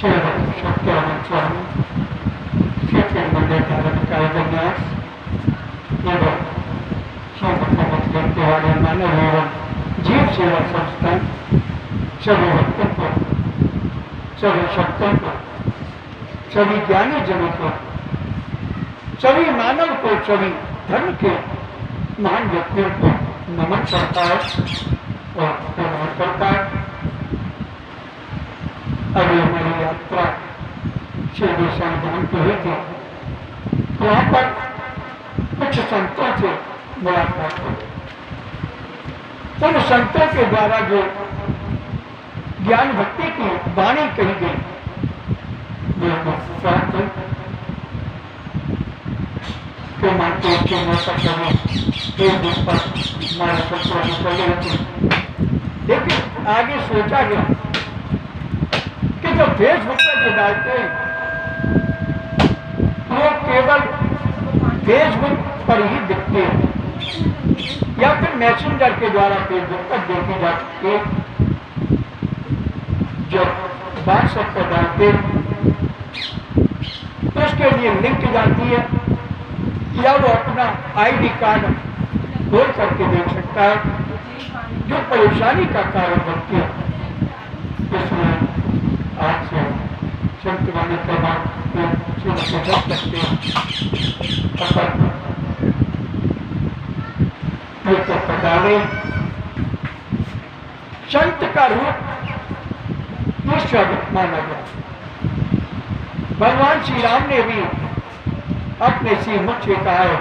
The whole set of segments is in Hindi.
सत्यानंद क्षेत्र मंदिर धारण का विन्यास एवं समर्थ करते वाले मानव एवं जीव सेवा संस्थान सभी भक्तों को, सभी शक्तों को, सभी ज्ञानी जनों को, सभी मानव को, सभी धर्म के महान व्यक्तियों को नमन करता है और प्रणाम करता है। अभी हमारी यात्रा शिरडी संधान की हुई थी। वहाँ पर कुछ संतों से मुलाकात हुई। उन संतों के द्वारा जो ज्ञान भक्ति की वाणी कही गई वो प्राप्त हुई। तो मानते कि मौका करें एक दिन पर हमारे संतों की चले होती। लेकिन आगे सोचा गया कि जो फेसबुक पर जो डालते हैं वो केवल फेसबुक पर ही दिखते हैं या फिर मैसेंजर के द्वारा फेसबुक पर देखी जाती है। जो व्हाट्सएप पर डालते तो उसके लिए लिंक जाती है या वो अपना आईडी कार्ड खोल करके देख सकता है, जो परेशानी का कारण बनती है। इसमें आज से संत वाणी के बाद सकते हैं तो पटावे संत का रूप ईश्वर माना गया। भगवान श्री राम ने भी अपने श्री मुख से कहा है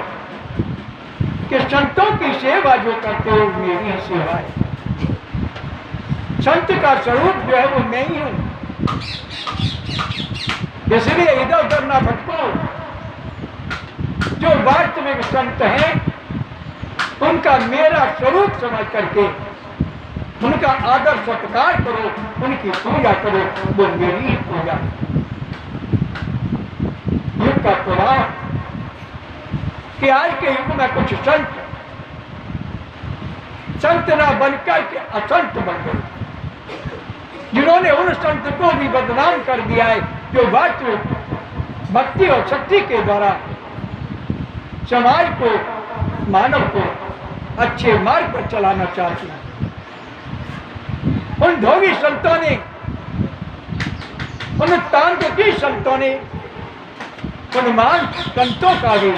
कि संतों की सेवा जो करते हो मेरी ही सेवा है। संत का स्वरूप जो है वो मैं ही हूं, इसलिए इधर उधर ना भटको। जो वास्तविक संत हैं उनका मेरा स्वरूप समझ करके उनका आदर सत्कार करो, उनकी पूजा करो, वो मेरी ही पूजा। युग का प्रभाव कि आज के युग में कुछ संत ना बनकर के असंत बन गए, जिन्होंने उन संत को भी बदनाम कर दिया है जो वास्तविक भक्ति और शक्ति के द्वारा समाज को, मानव को अच्छे मार्ग पर चलाना चाहते हैं। उन धोबी संतों ने, उन तांत्रिकी संतों ने, उन महान संतों का भी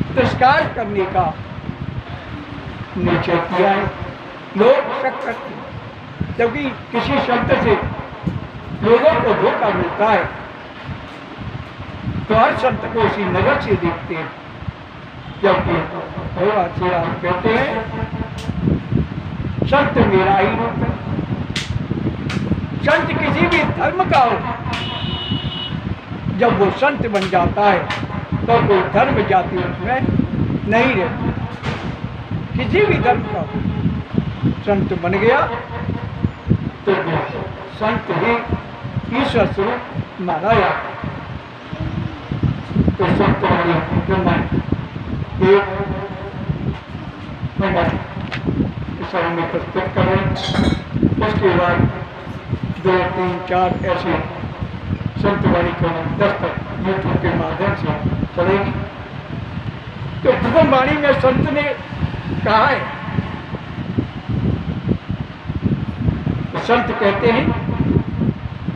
तिरस्कार करने का निश्चय किया है। लोग शक करते हैं, जबकि किसी संत से लोगों को धोखा मिलता है तो हर संत को उसी नजर से देखते हैं। जबकि भगवान श्री राम कहते हैं संत मेरा ही रूप है। संत किसी भी धर्म का हो, जब वो संत बन जाता है तो कोई धर्म जाति उसमें नहीं रहती। किसी भी धर्म का संत बन गया तो संत ही ईश्वर स्वरूप माना जाता है। तो संत वाली एक में प्रस्तुत करें, उसके बाद 2, 3, 4 ऐसे संत वाणी को 10 तक यूट्यूब के माध्यम से चलेगी। तो प्रथम वाणी में संत ने कहा है, तो संत कहते हैं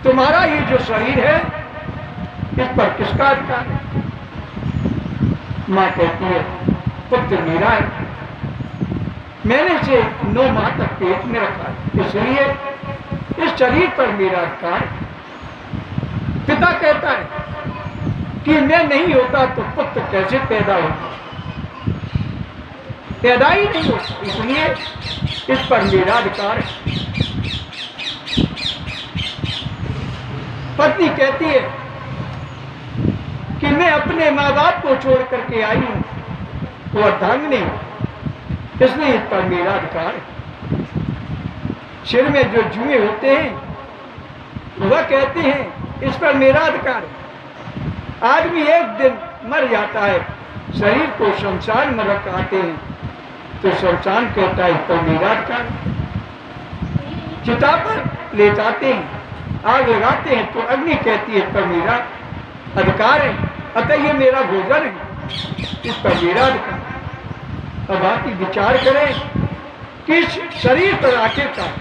तुम्हारा ये जो शरीर है इस पर किसका अधिकार है? माँ कहती है पुत्र मेरा है, मैंने इसे 9 माह तक पेट में रखा है, इसलिए इस शरीर पर मेरा अधिकार है। पिता कहता है कि मैं नहीं होता तो पुत्र कैसे पैदा होता, पैदा ही नहीं होता, इसलिए इस पर मेरा अधिकार है। पत्नी कहती है कि मैं अपने माँ बाप को छोड़ करके आई हूं, वो अर्धांगिनी, इसलिए इस पर मेरा अधिकार है। सिर में जो जुए होते हैं वह कहते हैं इस पर मेरा अधिकार है। आदमी एक दिन मर जाता है, शरीर को शमशान में रख आते हैं तो शमशान कहता है इस पर मेरा अधिकार है। चिता पर ले जाते हैं, आग लगाते हैं तो अग्नि कहती है पर मेरा अधिकार है, अतः ये मेरा भोजन है, इस पर मेरा अधिकार। अब आप विचार करें कि शरीर पर आखिरकार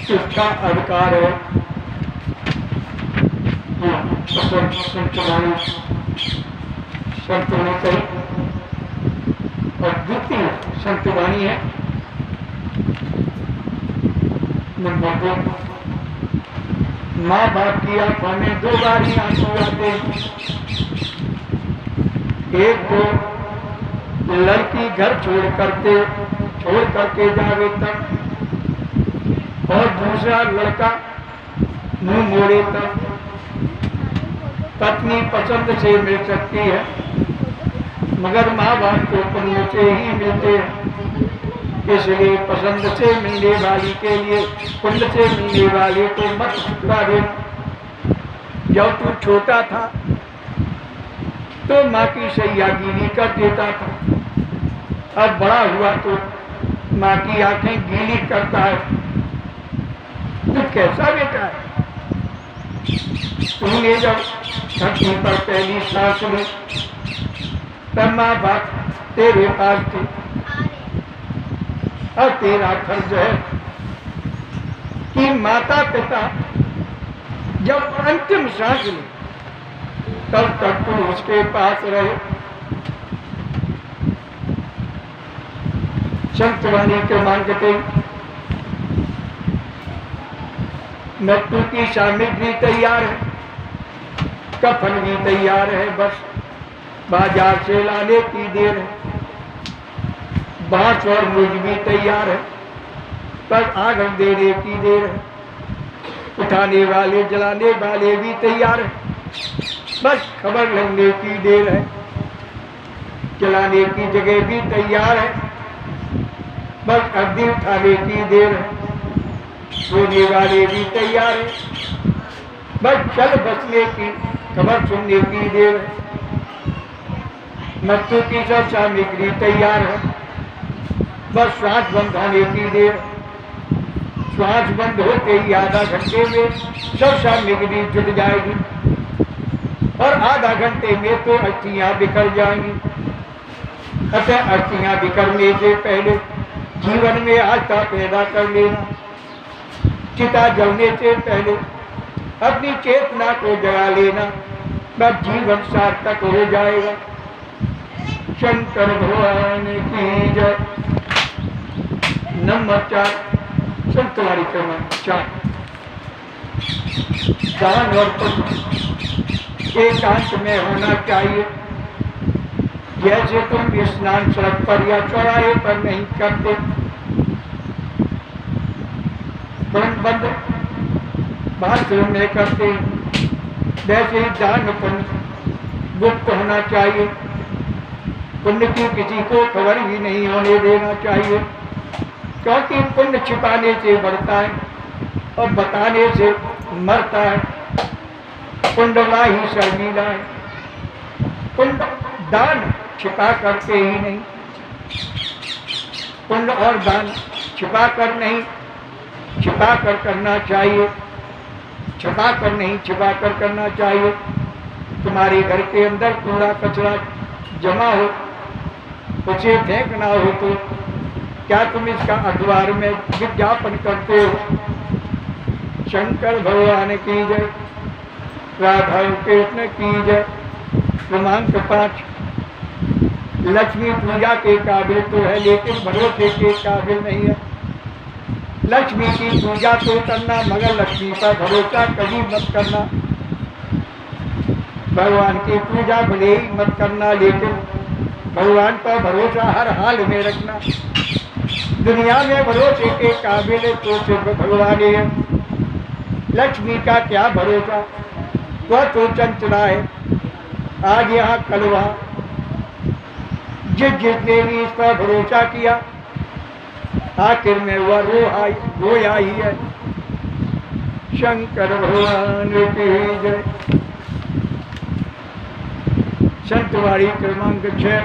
किसका अधिकार है। संत होनी चाहिए। और द्वितीय संत वाणी है नंबर 2, माँ बाप की आंखों में 2 बार ही आंसू आते हैं। एक तो लड़की घर छोड़ करके जावे तक, और दूसरा लड़का मुंह मोड़े तक। पत्नी पसंद से मिल सकती है मगर माँ बाप को पुण्य से ही मिलते हैं, इसलिए पसंद से मिलने वाली के लिए पुण्य से मिलने वाले को मत ठुकरा देना। जब तू छोटा था तो माँ की सैया गीली कर देता था, अब बड़ा हुआ तो माँ की आंखें गीली करता है। तू कैसा बेटा है? तूने जब धरती पर पहली सांस ली तब माँ बाप तेरे पास थे, और तेरा फर्ज है कि माता पिता जब अंतिम सांस ले तब तक तू उसके पास रहे। संत वाणी के मांगते मृत्यु की सामग्री तैयार है, कफन भी तैयार है, बस बाजार से लाने की देर है। बांस और मुझ भी तैयार है, पर आग देने की देर है। उठाने वाले जलाने वाले भी तैयार है, बस खबर लगने की देर है। जलाने की जगह भी तैयार है, बस अग्नि उठाने की देर है। सोने वाले भी तैयार है, बस चल बसने की खबर सुनने की देर है। मृत्यु की सब सामग्री तैयार है, बस श्वास बंद होने की देर। श्वास बंद होते ही आधा घंटे में सब सामग्री जुट जाएगी, और आधा घंटे में तो अस्थियां बिखर जाएंगी। अतः अस्थियां बिखरने से पहले जीवन में आस्था पैदा कर लेना। चिता जलने से पहले अपनी चेतना को जगा लेना, बस जीवन सार्थक हो जाएगा। शंकर भगवान की जय। नंबर 4 संतवारी क्रमांक 4, दान और पुण्य एकांत में होना चाहिए। जैसे तुम स्नान सड़क पर या चौराहे पर नहीं करते, बंद बाथरूम में करते, वैसे ही दान पुण्य गुप्त होना चाहिए। पुण्य की किसी को खबर भी नहीं होने देना चाहिए, क्योंकि पुण्य छिपाने से बढ़ता है और बताने से मरता है। पुण्यवा ही शर्मीला है। पुण्य दान छिपा करके ही नहीं, पुण्य और दान छिपा कर नहीं, छिपा कर करना चाहिए। छिपा कर नहीं, छिपा कर करना चाहिए। तुम्हारे घर के अंदर कूड़ा कचरा जमा हो, उसे फेंकना हो तो क्या तुम इसका अखबार में विज्ञापन करते हो? शंकर भगवान की जय। राधा कृष्ण की जय। क्रमांक 5 लक्ष्मी पूजा के काबिल तो है, लेकिन भरोसे के काबिल नहीं है। लक्ष्मी की पूजा तो करना, मगर लक्ष्मी पर भरोसा कभी मत करना। भगवान की पूजा भले ही मत करना, लेकिन भगवान पर भरोसा हर हाल में रखना। दुनिया में भरोसे के काबिल तो सिर्फ भगवान ही है। लक्ष्मी का क्या भरोसा, वह तो चंचला है, आज यहाँ कल वहाँ। जिसने भी इस पर भरोसा किया आखिर में वह रोया ही है। शंकर भगवान की जय। संतवारी क्रमांक 6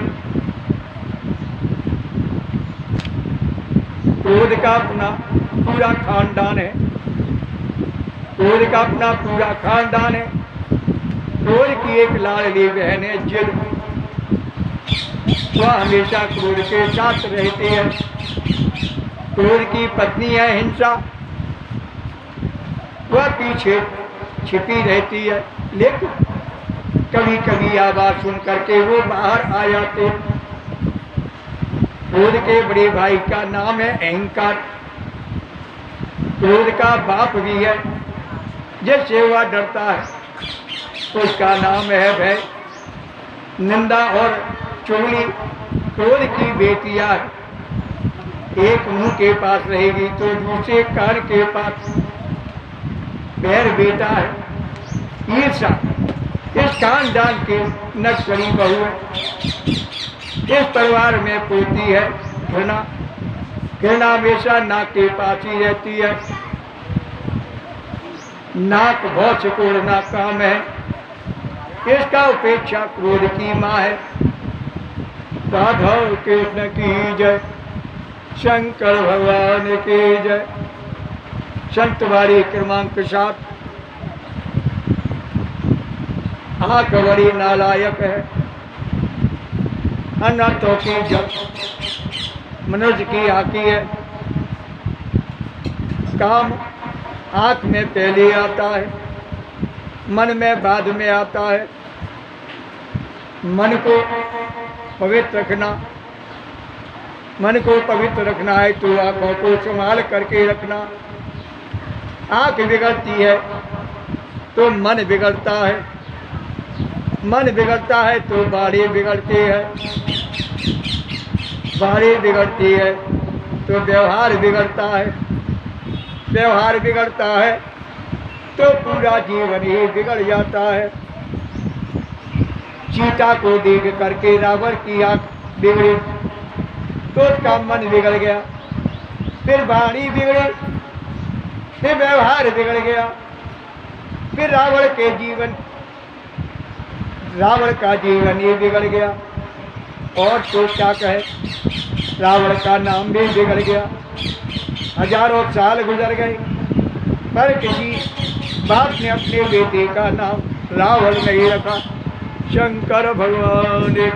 क्रोध का अपना पूरा खानदान है, क्रोध का अपना पूरा खानदान है। क्रोध की एक लाडली बहन है जिद, वह हमेशा क्रोध के साथ रहती है। क्रोध की पत्नी है हिंसा, वह पीछे छिपी रहती है, लेकिन कभी कभी आवाज सुन करके वो बाहर आ जाते। क्रोध के बड़े भाई का नाम है अहंकार। क्रोध का बाप भी है, जिससे वह डरता है, उसका नाम है भय। निंदा और चुगली क्रोध की बेटियां है। एक मुंह के पास रहेगी तो दूसरे कान के पास। बैर बेटा है, ईर्षा इस खानदान की नक्सली बहू है। इस परिवार में पोती है घृणा। घृणा हमेशा नाक के पास ही रहती है। नाक बहुत सिकोड़ना काम है, इसका उपेक्षा क्रोध की माँ है। राधव कृष्ण की जय, शंकर भगवान की जय। संतवारी क्रमांक 7। आंख बड़ी नालायक है, अनाथों की जब मनुष्य की आँखी है। काम आँख में पहले आता है, मन में बाद में आता है। मन को पवित्र रखना, मन को पवित्र रखना है तो आँखों को संभाल करके रखना। आँख बिगड़ती है तो मन बिगड़ता है, मन बिगड़ता है तो बाड़ी बिगड़ती है, बाड़ी बिगड़ती है तो व्यवहार बिगड़ता है, व्यवहार बिगड़ता है तो पूरा जीवन ही बिगड़ जाता है। सीता को देख करके रावण की आँख बिगड़ी तो उसका मन बिगड़ गया, फिर वाणी बिगड़ी, फिर व्यवहार बिगड़ गया, फिर रावण का जीवन ही बिगड़ गया। और तो क्या कहे, रावण का नाम भी बिगड़ गया। हजारों साल गुजर गए पर किसी बाप ने अपने बेटे का नाम रावण नहीं रखा। शंकर भगवान की